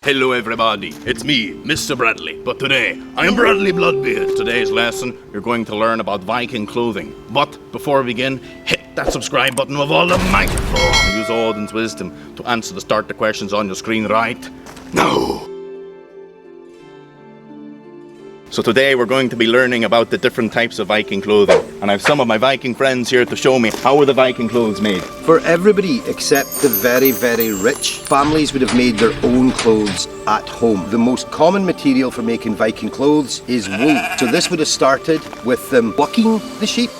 Hello everybody, it's me, Mr. Bradley, but today, I am Bradley Bloodbeard. Today's lesson, you're going to learn about Viking clothing. But before we begin, hit that subscribe button with all the might. Use Odin's wisdom to answer the starter questions on your screen right now. So today we're going to be learning about the different types of Viking clothing. And I have some of my Viking friends here to show me how are the Viking clothes made. For everybody except the very, very rich, families would have made their own clothes at home. The most common material for making Viking clothes is wool. So this would have started with them plucking the sheep,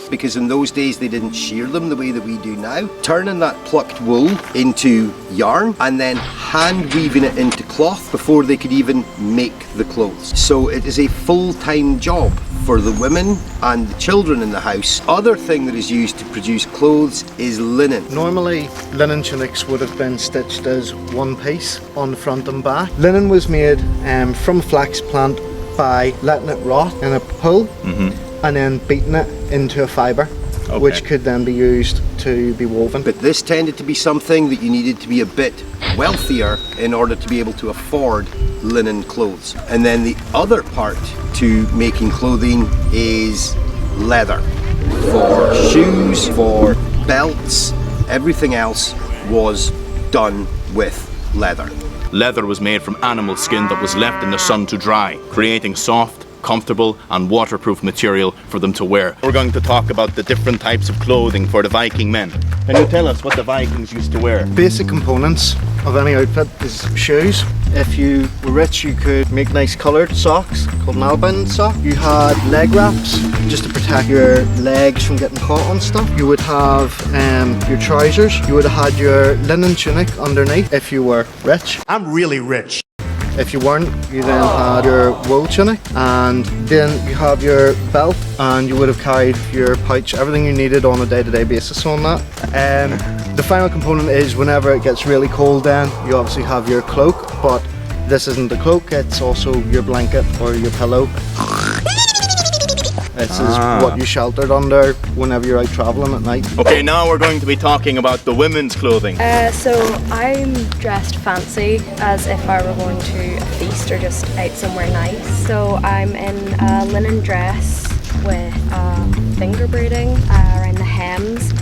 because in those days they didn't shear them the way that we do now. Turning that plucked wool into yarn and then hand weaving it into cloth before they could even make the clothes. So it is a full-time job for the women and the children in the house. Other thing that is used to produce clothes is linen. Normally linen tunics would have been stitched as one piece on the front and back. Linen was made from flax plant by letting it rot in a pool and then beating it into a fibre, which could then be used to be woven. But this tended to be something that you needed to be a bit wealthier in order to be able to afford linen clothes. And then the other part to making clothing is leather. For shoes, for belts, everything else was done with leather. Leather was made from animal skin that was left in the sun to dry, creating soft, comfortable and waterproof material for them to wear. We're going to talk about the different types of clothing for the Viking men. Can you tell us what the Vikings used to wear? Basic components of any outfit is shoes. If you were rich, you could make nice coloured socks called an alpine sock. You had leg wraps just to protect your legs from getting caught on stuff. You would have your trousers. You would have had your linen tunic underneath if you were rich. I'm really rich. If you weren't, you then had your wool tunic, and then you have your belt, and you would have carried your pouch, everything you needed on a day-to-day basis on that. The final component is whenever it gets really cold, then you obviously have your cloak, but this isn't the cloak, it's also your blanket or your pillow. This is what you sheltered under whenever you're out travelling at night. Okay, now we're going to be talking about the women's clothing. So I'm dressed fancy as if I were going to a feast or just out somewhere nice. So I'm in a linen dress with finger braiding around the hems.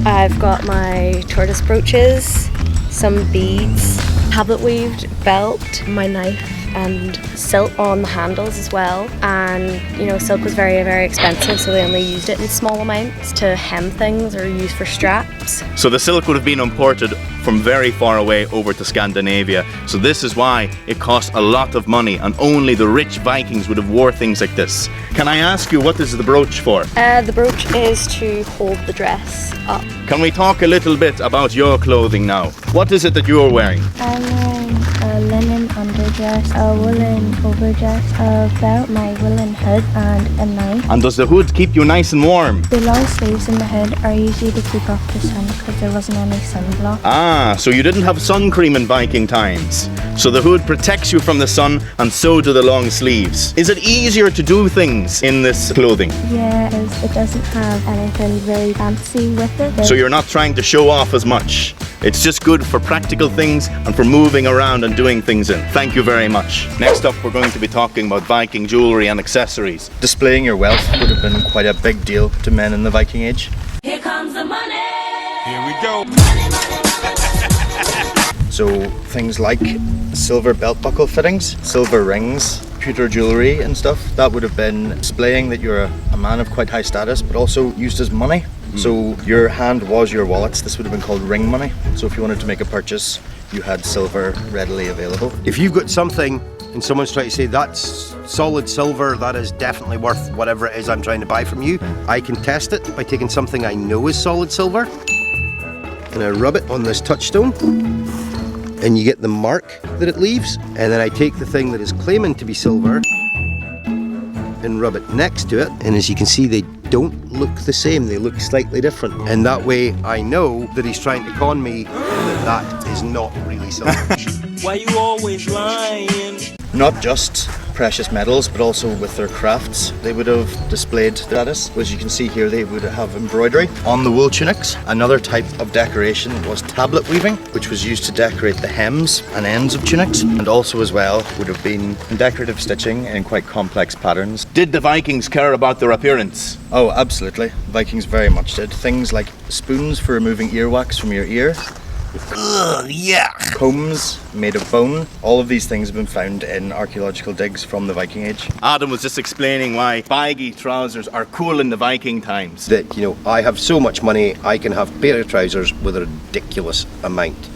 I've got my tortoise brooches, some beads, tablet weaved belt, my knife and silk on the handles as well. And you know, silk was very, very expensive, so they only used it in small amounts to hem things or use for straps. So the silk would have been imported from very far away over to Scandinavia. So this is why it cost a lot of money, and only the rich Vikings would have wore things like this. Can I ask you, what is the brooch for? The brooch is to hold the dress up. Can we talk a little bit about your clothing now? What is it that you're wearing? I'm wearing a linen underdress, a woolen overdress, a belt, my woolen hood and a knife. And does the hood keep you nice and warm? The long sleeves in the hood are usually to keep off the sun because there wasn't any sunblock. Ah, so you didn't have sun cream in Viking times. So the hood protects you from the sun, and so do the long sleeves. Is it easier to do things in this clothing? Yeah, because it doesn't have anything really fancy with it. So you're not trying to show off as much. It's just good for practical things and for moving around and doing things in. Thank you very much. Next up, we're going to be talking about Viking jewellery and accessories. Displaying your wealth would have been quite a big deal to men in the Viking Age. Here comes the money. Here we go. So things like silver belt buckle fittings, silver rings, pewter jewellery and stuff, that would have been displaying that you're a man of quite high status, but also used as money. So your hand was your wallets. This would have been called ring money. So if you wanted to make a purchase, you had silver readily available. If you've got something and someone's trying to say that's solid silver, that is definitely worth whatever it is I'm trying to buy from you, I can test it by taking something I know is solid silver and I rub it on this touchstone, and you get the mark that it leaves, and then I take the thing that is claiming to be silver and rub it next to it, and as you can see, they don't look the same, they look slightly different, and that way I know that he's trying to con me and that is not really silver. Why you always lying? not just precious metals, but also with their crafts. They would have displayed status. As you can see here, they would have embroidery on the wool tunics. Another type of decoration was tablet weaving, which was used to decorate the hems and ends of tunics, and also as well would have been decorative stitching in quite complex patterns. Did the Vikings care about their appearance? Oh, absolutely. Vikings very much did. Things like spoons for removing earwax from your ear, combs made of bone. All of these things have been found in archaeological digs from the Viking Age. Adam was just explaining why baggy trousers are cool in the Viking times. That, you know, I have so much money, I can have a pair of trousers with a ridiculous amount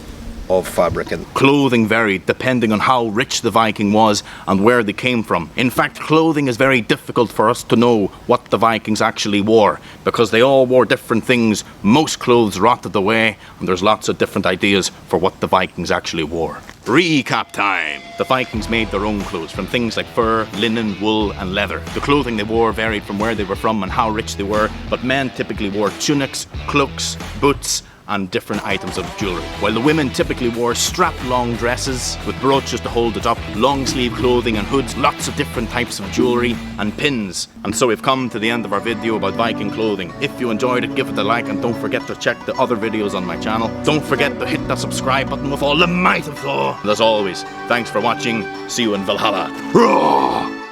of fabric in. Clothing varied depending on how rich the Viking was and where they came from. In fact, clothing is very difficult for us to know what the Vikings actually wore, because they all wore different things. Most clothes rotted away, and there's lots of different ideas for what the Vikings actually wore. Recap time! The Vikings made their own clothes from things like fur, linen, wool and leather. The clothing they wore varied from where they were from and how rich they were, but men typically wore tunics, cloaks, boots and different items of jewellery, while the women typically wore strapped long dresses with brooches to hold it up, long sleeve clothing and hoods, lots of different types of jewellery and pins. And so we've come to the end of our video about Viking clothing. If you enjoyed it, give it a like and don't forget to check the other videos on my channel. Don't forget to hit that subscribe button with all the might of Thor. And as always, thanks for watching. See you in Valhalla. Roar!